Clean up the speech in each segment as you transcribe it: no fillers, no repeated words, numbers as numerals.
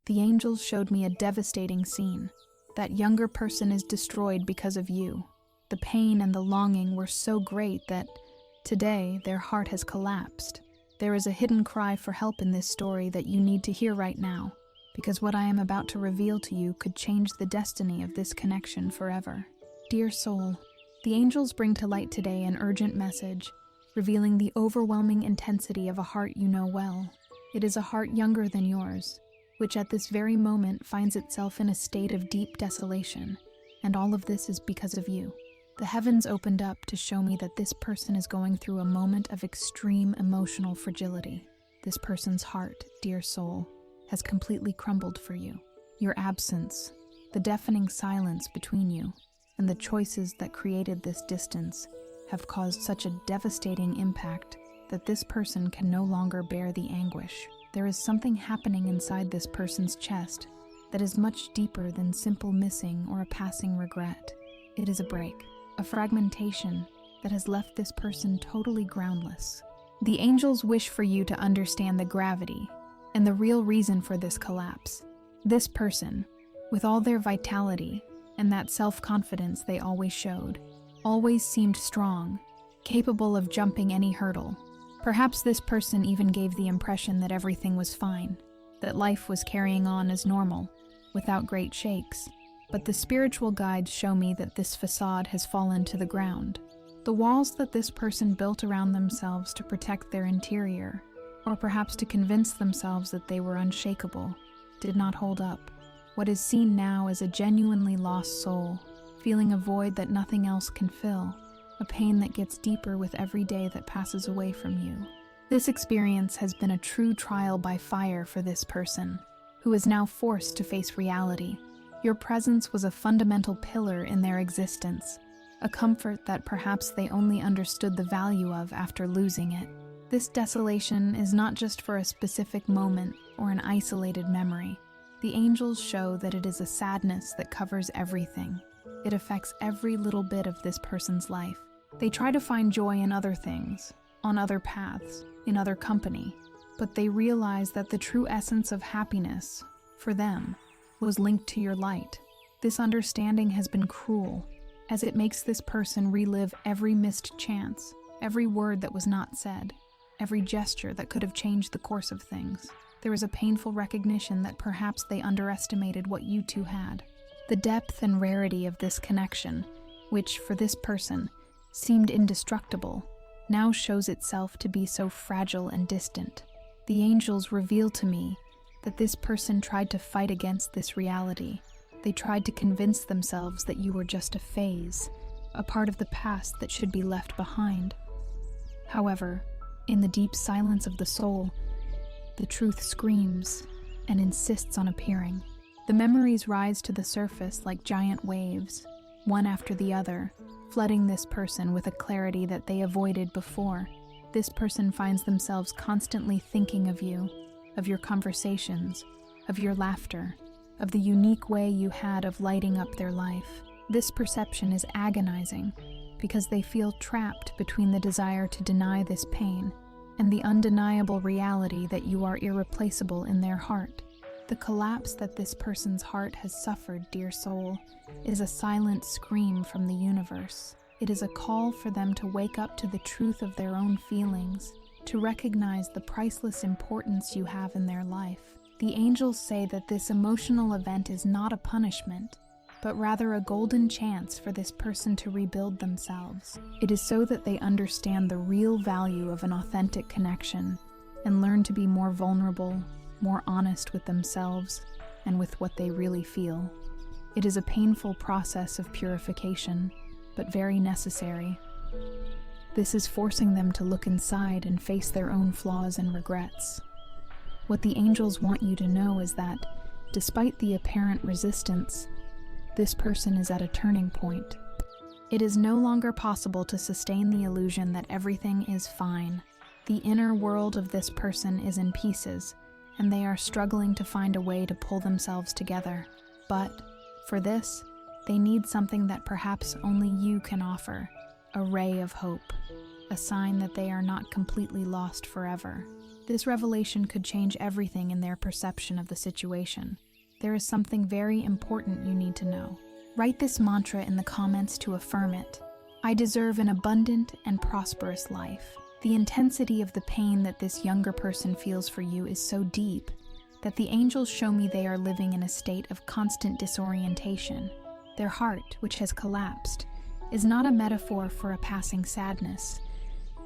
The angels showed me a devastating scene. That younger person is destroyed because of you. The pain and the longing were so great that today their heart has collapsed. There is a hidden cry for help in this story that you need to hear right now, because what I am about to reveal to you could change the destiny of this connection forever. Dear soul, the angels bring to light today an urgent message, revealing the overwhelming intensity of a heart you know well. It is a heart younger than yours, which at this very moment finds itself in a state of deep desolation, and all of this is because of you. The heavens opened up to show me that this person is going through a moment of extreme emotional fragility. This person's heart, dear soul, has completely crumbled for you. Your absence, the deafening silence between you, and the choices that created this distance have caused such a devastating impact that this person can no longer bear the anguish. There is something happening inside this person's chest that is much deeper than simple missing or a passing regret. It is a break, a fragmentation that has left this person totally groundless. The angels wish for you to understand the gravity and the real reason for this collapse. This person, with all their vitality and that self-confidence they always showed, always seemed strong, capable of jumping any hurdle. Perhaps this person even gave the impression that everything was fine, that life was carrying on as normal, without great shakes. But the spiritual guides show me that this facade has fallen to the ground. The walls that this person built around themselves to protect their interior, or perhaps to convince themselves that they were unshakable, did not hold up. What is seen now is a genuinely lost soul, feeling a void that nothing else can fill, a pain that gets deeper with every day that passes away from you. This experience has been a true trial by fire for this person, who is now forced to face reality. Your presence was a fundamental pillar in their existence, a comfort that perhaps they only understood the value of after losing it. This desolation is not just for a specific moment or an isolated memory. The angels show that it is a sadness that covers everything. It affects every little bit of this person's life. They try to find joy in other things, on other paths, in other company, but they realize that the true essence of happiness, for them, was linked to your light. This understanding has been cruel, as it makes this person relive every missed chance, every word that was not said, every gesture that could have changed the course of things. There is a painful recognition that perhaps they underestimated what you two had. The depth and rarity of this connection, which, for this person, seemed indestructible, now shows itself to be so fragile and distant. The angels reveal to me that this person tried to fight against this reality. They tried to convince themselves that you were just a phase, a part of the past that should be left behind. However, in the deep silence of the soul, the truth screams and insists on appearing. The memories rise to the surface like giant waves, one after the other, flooding this person with a clarity that they avoided before. This person finds themselves constantly thinking of you, of your conversations, of your laughter, of the unique way you had of lighting up their life. This perception is agonizing because they feel trapped between the desire to deny this pain and the undeniable reality that you are irreplaceable in their heart. The collapse that this person's heart has suffered, dear soul, is a silent scream from the universe. It is a call for them to wake up to the truth of their own feelings, to recognize the priceless importance you have in their life. The angels say that this emotional event is not a punishment, but rather a golden chance for this person to rebuild themselves. It is so that they understand the real value of an authentic connection and learn to be more vulnerable, more honest with themselves and with what they really feel. It is a painful process of purification, but very necessary. This is forcing them to look inside and face their own flaws and regrets. What the angels want you to know is that, despite the apparent resistance, this person is at a turning point. It is no longer possible to sustain the illusion that everything is fine. The inner world of this person is in pieces, and they are struggling to find a way to pull themselves together. But, for this, they need something that perhaps only you can offer, a ray of hope, a sign that they are not completely lost forever. This revelation could change everything in their perception of the situation. There is something very important you need to know. Write this mantra in the comments to affirm it. I deserve an abundant and prosperous life. The intensity of the pain that this younger person feels for you is so deep that the angels show me they are living in a state of constant disorientation. Their heart, which has collapsed, is not a metaphor for a passing sadness,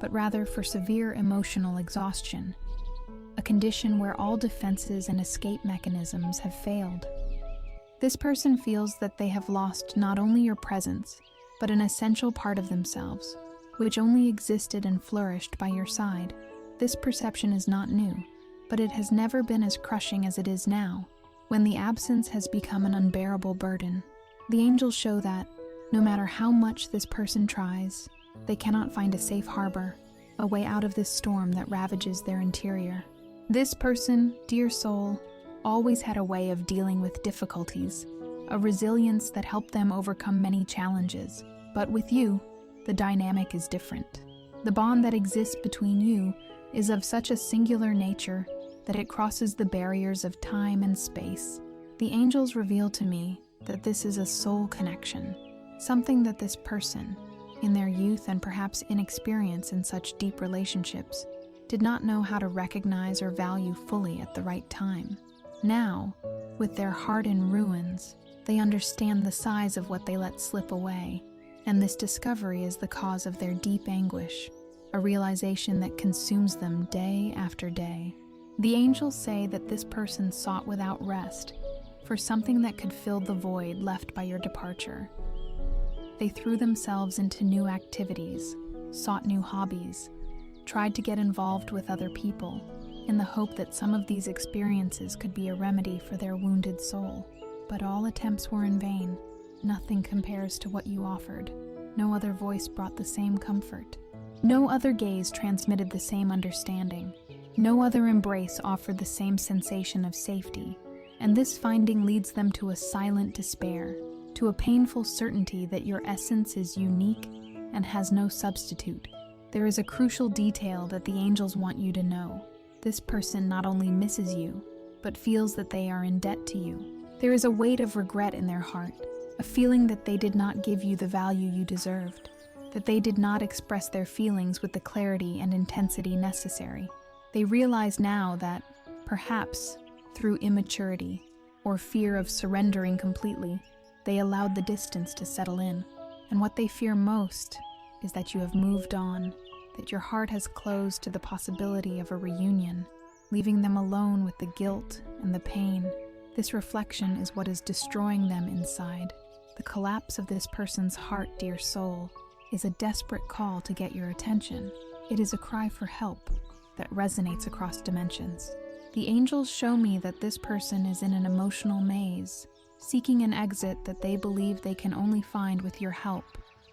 but rather for severe emotional exhaustion, a condition where all defenses and escape mechanisms have failed. This person feels that they have lost not only your presence, but an essential part of themselves, which only existed and flourished by your side. This perception is not new, but it has never been as crushing as it is now, when the absence has become an unbearable burden. The angels show that, no matter how much this person tries, they cannot find a safe harbor, a way out of this storm that ravages their interior. This person, dear soul, always had a way of dealing with difficulties, a resilience that helped them overcome many challenges. But with you, the dynamic is different. The bond that exists between you is of such a singular nature that it crosses the barriers of time and space. The angels reveal to me that this is a soul connection, something that this person, in their youth and perhaps inexperience in such deep relationships, did not know how to recognize or value fully at the right time. Now, with their heart in ruins, they understand the size of what they let slip away, and this discovery is the cause of their deep anguish, a realization that consumes them day after day. The angels say that this person sought without rest for something that could fill the void left by your departure. They threw themselves into new activities, sought new hobbies, tried to get involved with other people, in the hope that some of these experiences could be a remedy for their wounded soul. But all attempts were in vain. Nothing compares to what you offered. No other voice brought the same comfort. No other gaze transmitted the same understanding. No other embrace offered the same sensation of safety. And this finding leads them to a silent despair, to a painful certainty that your essence is unique and has no substitute. There is a crucial detail that the angels want you to know. This person not only misses you, but feels that they are in debt to you. There is a weight of regret in their heart, a feeling that they did not give you the value you deserved, that they did not express their feelings with the clarity and intensity necessary. They realize now that, perhaps, through immaturity or fear of surrendering completely, they allowed the distance to settle in. And what they fear most is that you have moved on, that your heart has closed to the possibility of a reunion, leaving them alone with the guilt and the pain. This reflection is what is destroying them inside. The collapse of this person's heart, dear soul, is a desperate call to get your attention. It is a cry for help that resonates across dimensions. The angels show me that this person is in an emotional maze, seeking an exit that they believe they can only find with your help,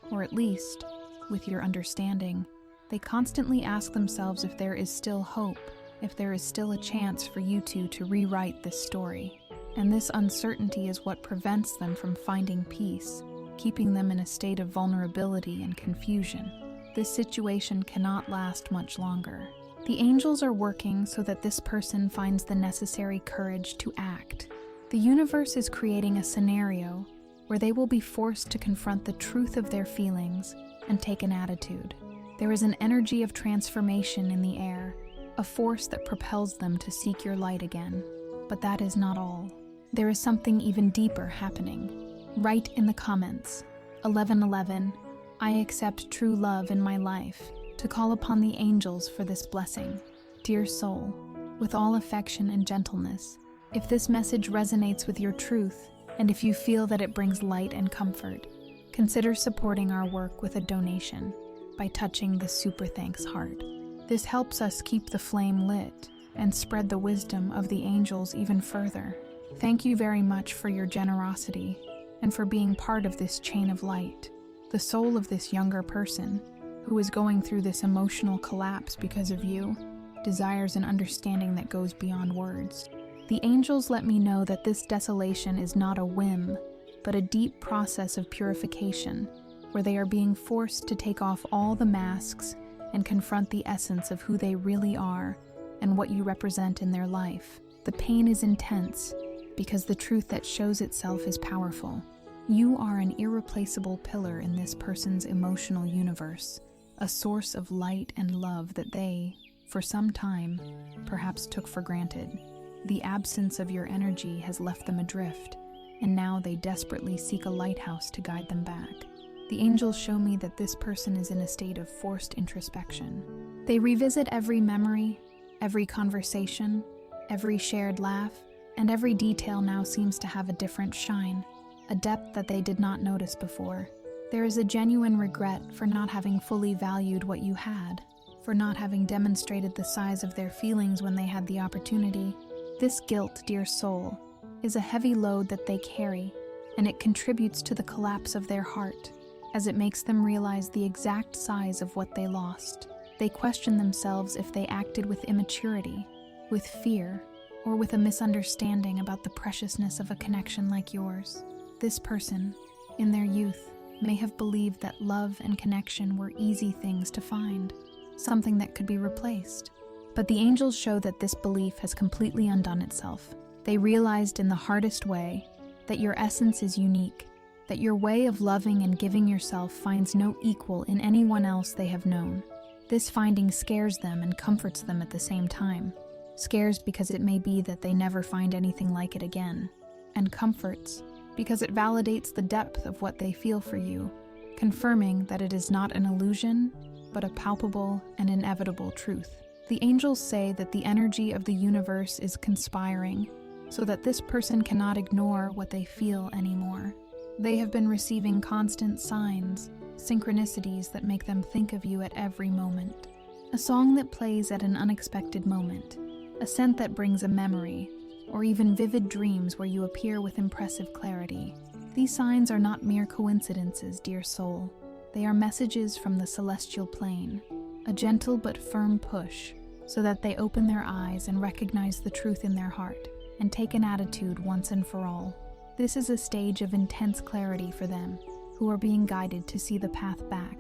or at least with your understanding. They constantly ask themselves if there is still hope, if there is still a chance for you two to rewrite this story. And this uncertainty is what prevents them from finding peace, keeping them in a state of vulnerability and confusion. This situation cannot last much longer. The angels are working so that this person finds the necessary courage to act. The universe is creating a scenario where they will be forced to confront the truth of their feelings and take an attitude. There is an energy of transformation in the air, a force that propels them to seek your light again. But that is not all. There is something even deeper happening. Write in the comments, 1111, I accept true love in my life, to call upon the angels for this blessing. Dear soul, with all affection and gentleness, if this message resonates with your truth, and if you feel that it brings light and comfort, consider supporting our work with a donation by touching the Super Thanks heart. This helps us keep the flame lit and spread the wisdom of the angels even further. Thank you very much for your generosity and for being part of this chain of light. The soul of this younger person, who is going through this emotional collapse because of you, desires an understanding that goes beyond words. The angels let me know that this desolation is not a whim, but a deep process of purification, where they are being forced to take off all the masks and confront the essence of who they really are and what you represent in their life. The pain is intense because the truth that shows itself is powerful. You are an irreplaceable pillar in this person's emotional universe, a source of light and love that they, for some time, perhaps took for granted. The absence of your energy has left them adrift, and now they desperately seek a lighthouse to guide them back. The angels show me that this person is in a state of forced introspection. They revisit every memory, every conversation, every shared laugh, and every detail now seems to have a different shine, a depth that they did not notice before. There is a genuine regret for not having fully valued what you had, for not having demonstrated the size of their feelings when they had the opportunity. This guilt, dear soul, is a heavy load that they carry, and it contributes to the collapse of their heart, as it makes them realize the exact size of what they lost. They question themselves if they acted with immaturity, with fear, or with a misunderstanding about the preciousness of a connection like yours. This person, in their youth, may have believed that love and connection were easy things to find, something that could be replaced. But the angels show that this belief has completely undone itself. They realized in the hardest way that your essence is unique, that your way of loving and giving yourself finds no equal in anyone else they have known. This finding scares them and comforts them at the same time. Scares because it may be that they never find anything like it again, and comforts because it validates the depth of what they feel for you, confirming that it is not an illusion, but a palpable and inevitable truth. The angels say that the energy of the universe is conspiring, so that this person cannot ignore what they feel anymore. They have been receiving constant signs, synchronicities that make them think of you at every moment. A song that plays at an unexpected moment, a scent that brings a memory, or even vivid dreams where you appear with impressive clarity. These signs are not mere coincidences, dear soul. They are messages from the celestial plane, a gentle but firm push, so that they open their eyes and recognize the truth in their heart, and take an attitude once and for all. This is a stage of intense clarity for them, who are being guided to see the path back.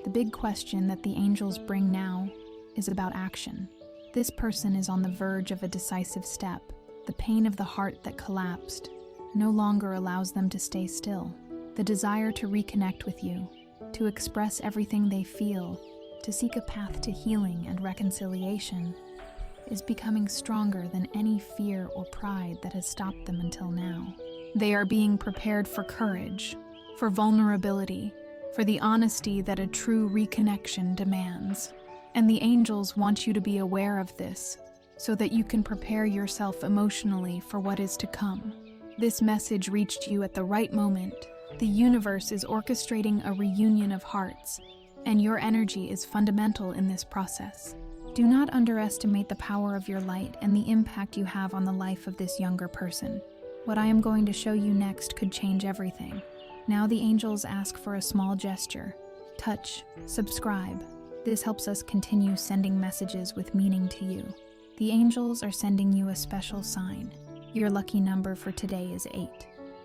The big question that the angels bring now is about action. This person is on the verge of a decisive step. The pain of the heart that collapsed no longer allows them to stay still. The desire to reconnect with you, to express everything they feel, to seek a path to healing and reconciliation, is becoming stronger than any fear or pride that has stopped them until now. They are being prepared for courage, for vulnerability, for the honesty that a true reconnection demands. And the angels want you to be aware of this, so that you can prepare yourself emotionally for what is to come. This message reached you at the right moment. The universe is orchestrating a reunion of hearts, and your energy is fundamental in this process. Do not underestimate the power of your light and the impact you have on the life of this younger person. What I am going to show you next could change everything. Now the angels ask for a small gesture. Touch, subscribe. This helps us continue sending messages with meaning to you. The angels are sending you a special sign. Your lucky number for today is 8.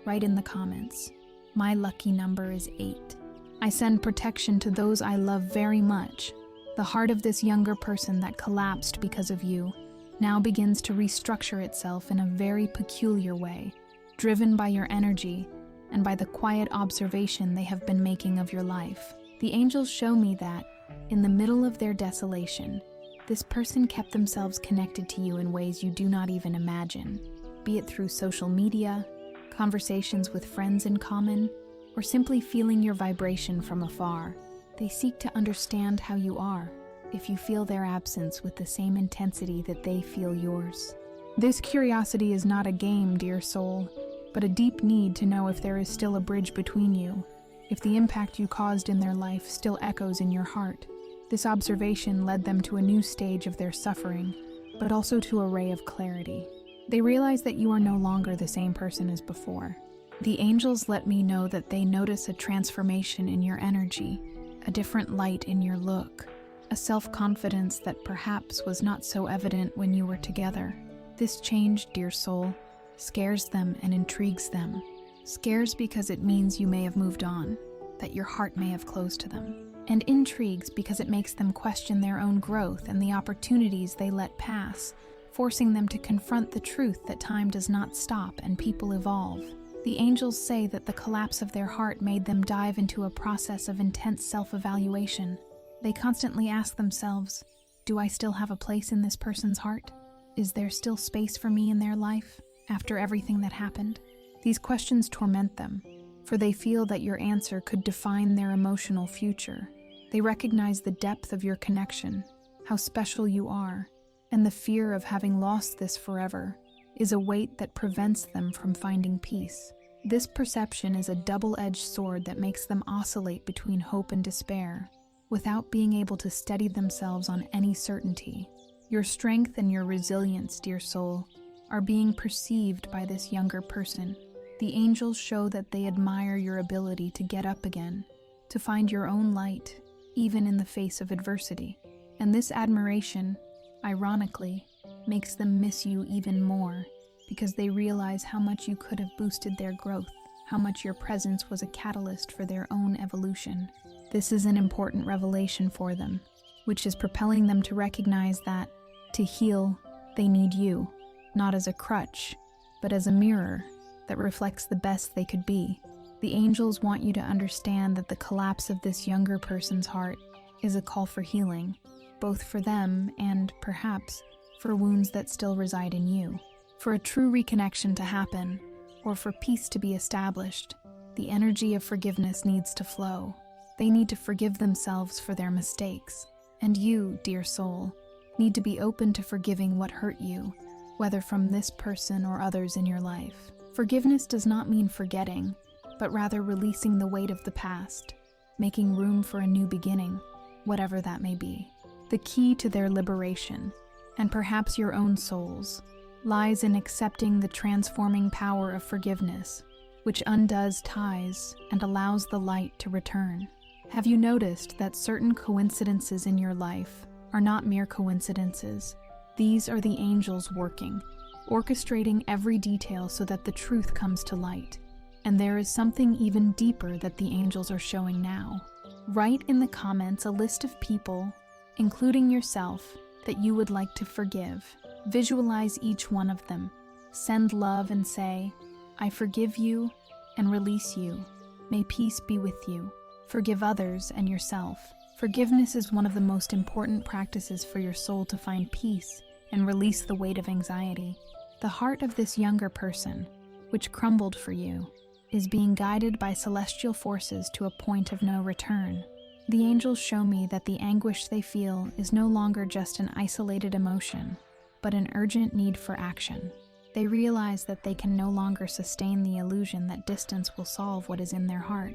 Write in the comments, "My lucky number is 8. I send protection to those I love very much. The heart of this younger person that collapsed because of you now begins to restructure itself in a very peculiar way, driven by your energy and by the quiet observation they have been making of your life. The angels show me that, in the middle of their desolation, this person kept themselves connected to you in ways you do not even imagine, be it through social media, conversations with friends in common, or simply feeling your vibration from afar. They seek to understand how you are, if you feel their absence with the same intensity that they feel yours. This curiosity is not a game, dear soul, but a deep need to know if there is still a bridge between you, if the impact you caused in their life still echoes in your heart. This observation led them to a new stage of their suffering, but also to a ray of clarity. They realize that you are no longer the same person as before. The angels let me know that they notice a transformation in your energy, a different light in your look, a self-confidence that perhaps was not so evident when you were together. This change, dear soul, scares them and intrigues them. Scares because it means you may have moved on, that your heart may have closed to them. and intrigues because it makes them question their own growth and the opportunities they let pass, forcing them to confront the truth that time does not stop and people evolve. The angels say that the collapse of their heart made them dive into a process of intense self-evaluation. They constantly ask themselves, do I still have a place in this person's heart? Is there still space for me in their life after everything that happened? These questions torment them, for they feel that your answer could define their emotional future. They recognize the depth of your connection, how special you are, and the fear of having lost this forever is a weight that prevents them from finding peace. This perception is a double-edged sword that makes them oscillate between hope and despair, without being able to steady themselves on any certainty. Your strength and your resilience, dear soul, are being perceived by this younger person. The angels show that they admire your ability to get up again, to find your own light, even in the face of adversity. And this admiration, ironically, makes them miss you even more, because they realize how much you could have boosted their growth, how much your presence was a catalyst for their own evolution. This is an important revelation for them, which is propelling them to recognize that, to heal, they need you, not as a crutch, but as a mirror that reflects the best they could be. The angels want you to understand that the collapse of this younger person's heart is a call for healing, both for them and, perhaps, for wounds that still reside in you. For a true reconnection to happen, or for peace to be established, the energy of forgiveness needs to flow. They need to forgive themselves for their mistakes. And you, dear soul, need to be open to forgiving what hurt you, whether from this person or others in your life. Forgiveness does not mean forgetting, but rather releasing the weight of the past, making room for a new beginning, whatever that may be. The key to their liberation, and perhaps your own soul's, lies in accepting the transforming power of forgiveness, which undoes ties and allows the light to return. Have you noticed that certain coincidences in your life are not mere coincidences? These are the angels working, orchestrating every detail so that the truth comes to light. And there is something even deeper that the angels are showing now. Write in the comments a list of people, including yourself, that you would like to forgive. Visualize each one of them. Send love and say, I forgive you and release you. May peace be with you. Forgive others and yourself. Forgiveness is one of the most important practices for your soul to find peace and release the weight of anxiety. The heart of this younger person, which crumbled for you, is being guided by celestial forces to a point of no return. The angels show me that the anguish they feel is no longer just an isolated emotion, but an urgent need for action. They realize that they can no longer sustain the illusion that distance will solve what is in their heart.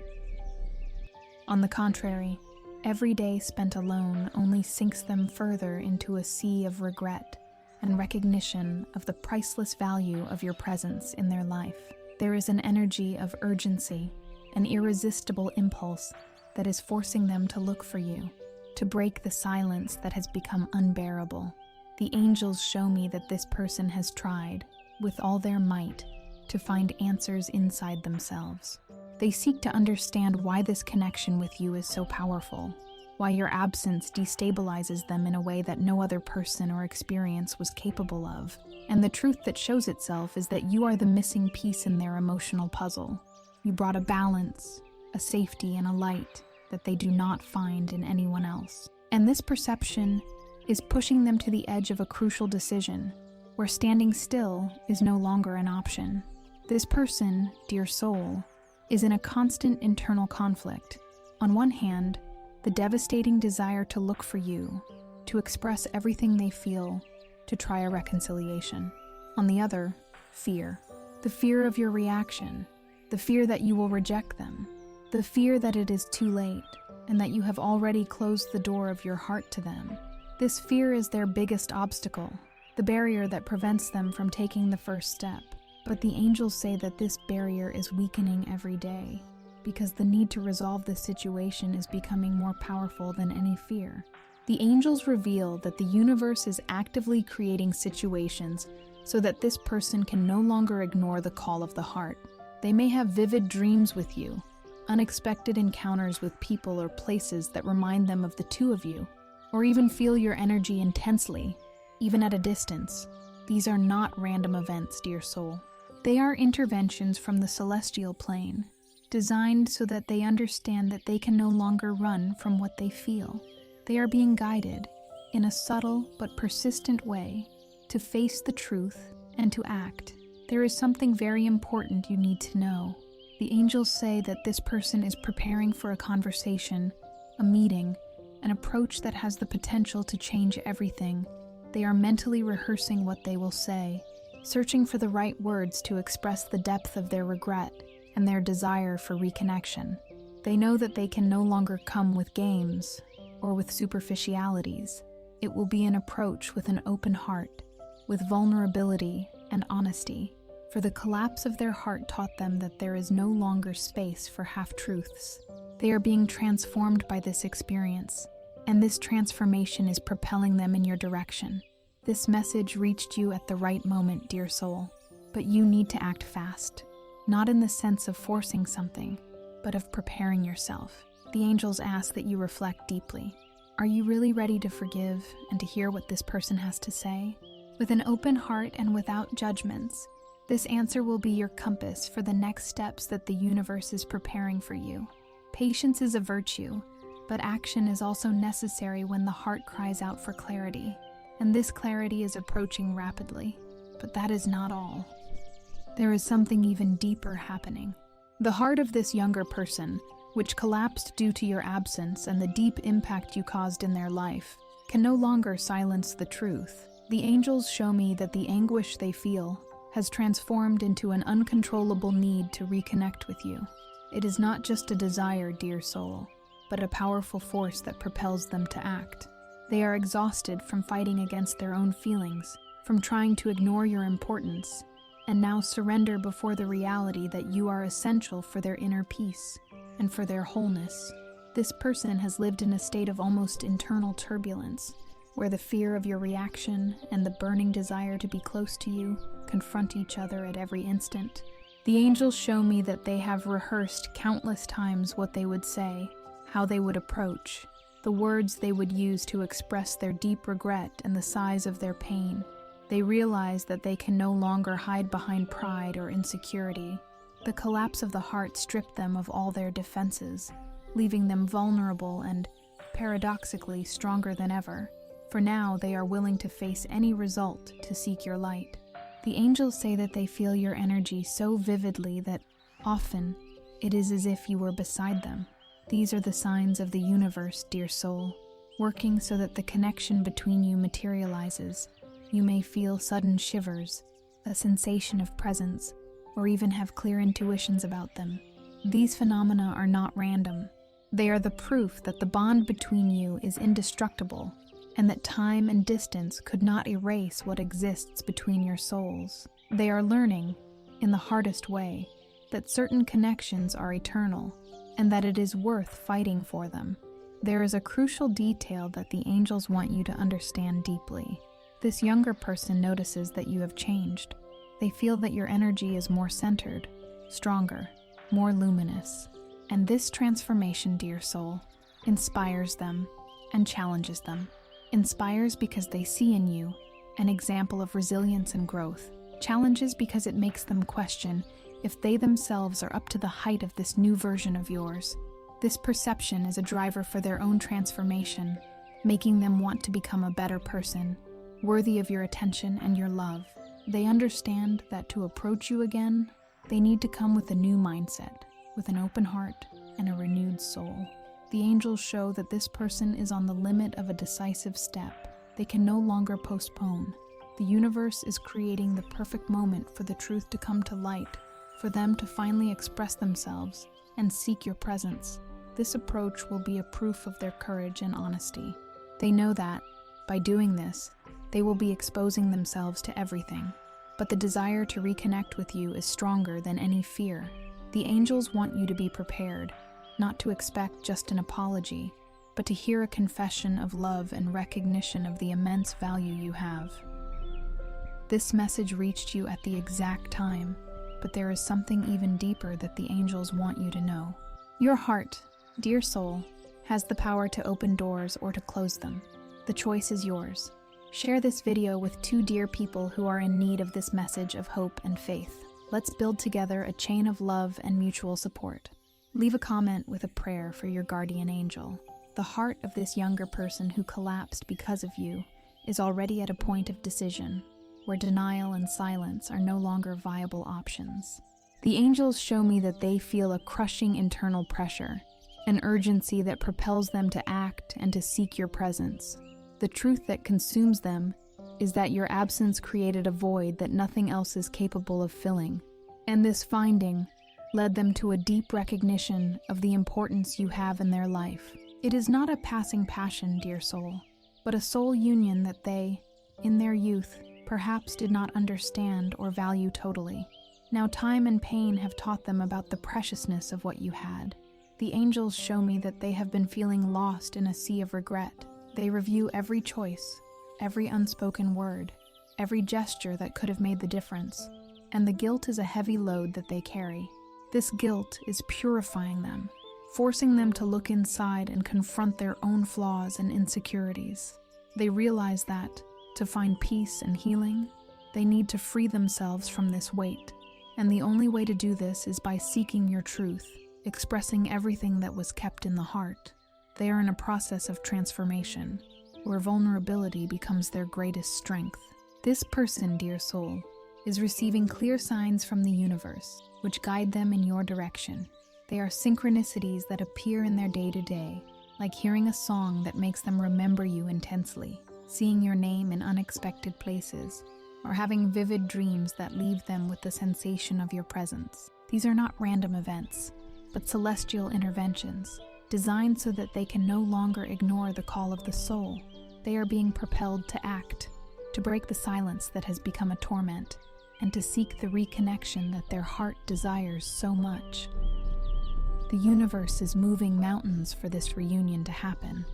On the contrary, every day spent alone only sinks them further into a sea of regret and recognition of the priceless value of your presence in their life. There is an energy of urgency, an irresistible impulse that is forcing them to look for you, to break the silence that has become unbearable. The angels show me that this person has tried, with all their might, to find answers inside themselves. They seek to understand why this connection with you is so powerful, why your absence destabilizes them in a way that no other person or experience was capable of. And the truth that shows itself is that you are the missing piece in their emotional puzzle. You brought a balance, a safety, and a light that they do not find in anyone else. And this perception is pushing them to the edge of a crucial decision, where standing still is no longer an option. This person, dear soul, is in a constant internal conflict. On one hand, the devastating desire to look for you, to express everything they feel, to try a reconciliation. On the other, fear. The fear of your reaction, the fear that you will reject them, the fear that it is too late, and that you have already closed the door of your heart to them. This fear is their biggest obstacle, the barrier that prevents them from taking the first step. But the angels say that this barrier is weakening every day, because the need to resolve this situation is becoming more powerful than any fear. The angels reveal that the universe is actively creating situations so that this person can no longer ignore the call of the heart. They may have vivid dreams with you, unexpected encounters with people or places that remind them of the two of you, or even feel your energy intensely, even at a distance. These are not random events, dear soul. They are interventions from the celestial plane, designed so that they understand that they can no longer run from what they feel. They are being guided, in a subtle but persistent way, to face the truth and to act. There is something very important you need to know. The angels say that this person is preparing for a conversation, a meeting, an approach that has the potential to change everything. They are mentally rehearsing what they will say, searching for the right words to express the depth of their regret and their desire for reconnection. They know that they can no longer come with games or with superficialities. It will be an approach with an open heart, with vulnerability and honesty, for the collapse of their heart taught them that there is no longer space for half-truths. They are being transformed by this experience, and this transformation is propelling them in your direction. This message reached you at the right moment, dear soul, but you need to act fast, not in the sense of forcing something, but of preparing yourself. The angels ask that you reflect deeply. Are you really ready to forgive and to hear what this person has to say? With an open heart and without judgments, this answer will be your compass for the next steps that the universe is preparing for you. Patience is a virtue, but action is also necessary when the heart cries out for clarity, and this clarity is approaching rapidly. But that is not all. There is something even deeper happening. The heart of this younger person, which collapsed due to your absence and the deep impact you caused in their life, can no longer silence the truth. The angels show me that the anguish they feel has transformed into an uncontrollable need to reconnect with you. It is not just a desire, dear soul, but a powerful force that propels them to act. They are exhausted from fighting against their own feelings, from trying to ignore your importance, and now surrender before the reality that you are essential for their inner peace and for their wholeness. This person has lived in a state of almost internal turbulence, where the fear of your reaction and the burning desire to be close to you confront each other at every instant. The angels show me that they have rehearsed countless times what they would say, how they would approach, the words they would use to express their deep regret and the size of their pain. They realize that they can no longer hide behind pride or insecurity. The collapse of the heart stripped them of all their defenses, leaving them vulnerable and, paradoxically, stronger than ever. For now, they are willing to face any result to seek your light. The angels say that they feel your energy so vividly that often it is as if you were beside them. These are the signs of the universe, dear soul, working so that the connection between you materializes. You may feel sudden shivers, a sensation of presence, or even have clear intuitions about them. These phenomena are not random. They are the proof that the bond between you is indestructible, and that time and distance could not erase what exists between your souls. They are learning, in the hardest way, that certain connections are eternal, and that it is worth fighting for them. There is a crucial detail that the angels want you to understand deeply. This younger person notices that you have changed. They feel that your energy is more centered, stronger, more luminous. And this transformation, dear soul, inspires them and challenges them. Inspires because they see in you an example of resilience and growth. Challenges because it makes them question if they themselves are up to the height of this new version of yours. This perception is a driver for their own transformation, making them want to become a better person, worthy of your attention and your love. They understand that to approach you again, they need to come with a new mindset, with an open heart and a renewed soul. The angels show that this person is on the limit of a decisive step. They can no longer postpone. The universe is creating the perfect moment for the truth to come to light, for them to finally express themselves and seek your presence. This approach will be a proof of their courage and honesty. They know that, by doing this, they will be exposing themselves to everything. But the desire to reconnect with you is stronger than any fear. The angels want you to be prepared, not to expect just an apology, but to hear a confession of love and recognition of the immense value you have. This message reached you at the exact time, but there is something even deeper that the angels want you to know. Your heart, dear soul, has the power to open doors or to close them. The choice is yours. Share this video with 2 dear people who are in need of this message of hope and faith. Let's build together a chain of love and mutual support. Leave a comment with a prayer for your guardian angel. The heart of this younger person who collapsed because of you is already at a point of decision, where denial and silence are no longer viable options. The angels show me that they feel a crushing internal pressure, an urgency that propels them to act and to seek your presence. The truth that consumes them is that your absence created a void that nothing else is capable of filling. And this finding led them to a deep recognition of the importance you have in their life. It is not a passing passion, dear soul, but a soul union that they, in their youth, perhaps did not understand or value totally. Now time and pain have taught them about the preciousness of what you had. The angels show me that they have been feeling lost in a sea of regret. They review every choice, every unspoken word, every gesture that could have made the difference, and the guilt is a heavy load that they carry. This guilt is purifying them, forcing them to look inside and confront their own flaws and insecurities. They realize that, to find peace and healing, they need to free themselves from this weight. And the only way to do this is by seeking your truth, expressing everything that was kept in the heart. They are in a process of transformation, where vulnerability becomes their greatest strength. This person, dear soul, is receiving clear signs from the universe, which guide them in your direction. They are synchronicities that appear in their day-to-day, like hearing a song that makes them remember you intensely, seeing your name in unexpected places, or having vivid dreams that leave them with the sensation of your presence. These are not random events, but celestial interventions, designed so that they can no longer ignore the call of the soul. They are being propelled to act, to break the silence that has become a torment, and to seek the reconnection that their heart desires so much. The universe is moving mountains for this reunion to happen.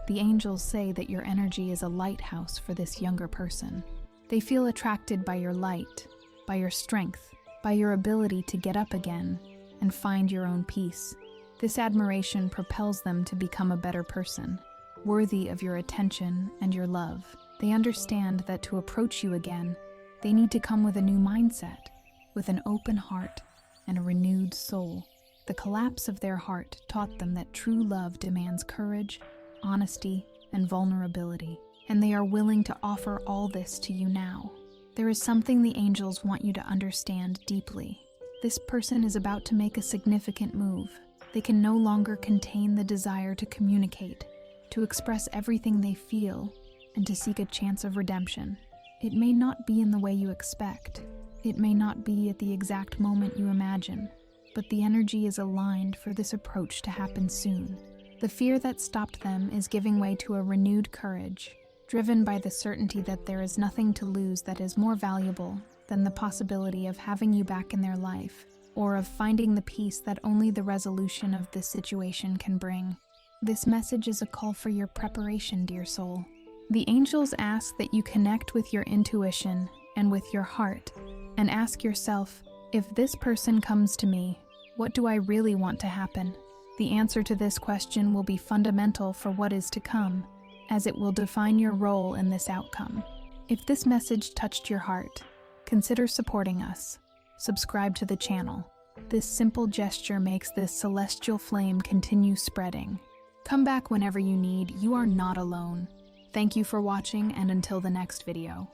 The angels say that your energy is a lighthouse for this younger person. They feel attracted by your light, by your strength, by your ability to get up again and find your own peace. This admiration propels them to become a better person, worthy of your attention and your love. They understand that to approach you again, they need to come with a new mindset, with an open heart and a renewed soul. The collapse of their heart taught them that true love demands courage, honesty, and vulnerability, and they are willing to offer all this to you now. There is something the angels want you to understand deeply. This person is about to make a significant move. They can no longer contain the desire to communicate, to express everything they feel, and to seek a chance of redemption. It may not be in the way you expect. It may not be at the exact moment you imagine, but the energy is aligned for this approach to happen soon. The fear that stopped them is giving way to a renewed courage, driven by the certainty that there is nothing to lose that is more valuable than the possibility of having you back in their life, or of finding the peace that only the resolution of this situation can bring. This message is a call for your preparation, dear soul. The angels ask that you connect with your intuition and with your heart, and ask yourself, if this person comes to me, what do I really want to happen? The answer to this question will be fundamental for what is to come, as it will define your role in this outcome. If this message touched your heart, consider supporting us. Subscribe to the channel. This simple gesture makes this celestial flame continue spreading. Come back whenever you need. You are not alone. Thank you for watching, and until the next video.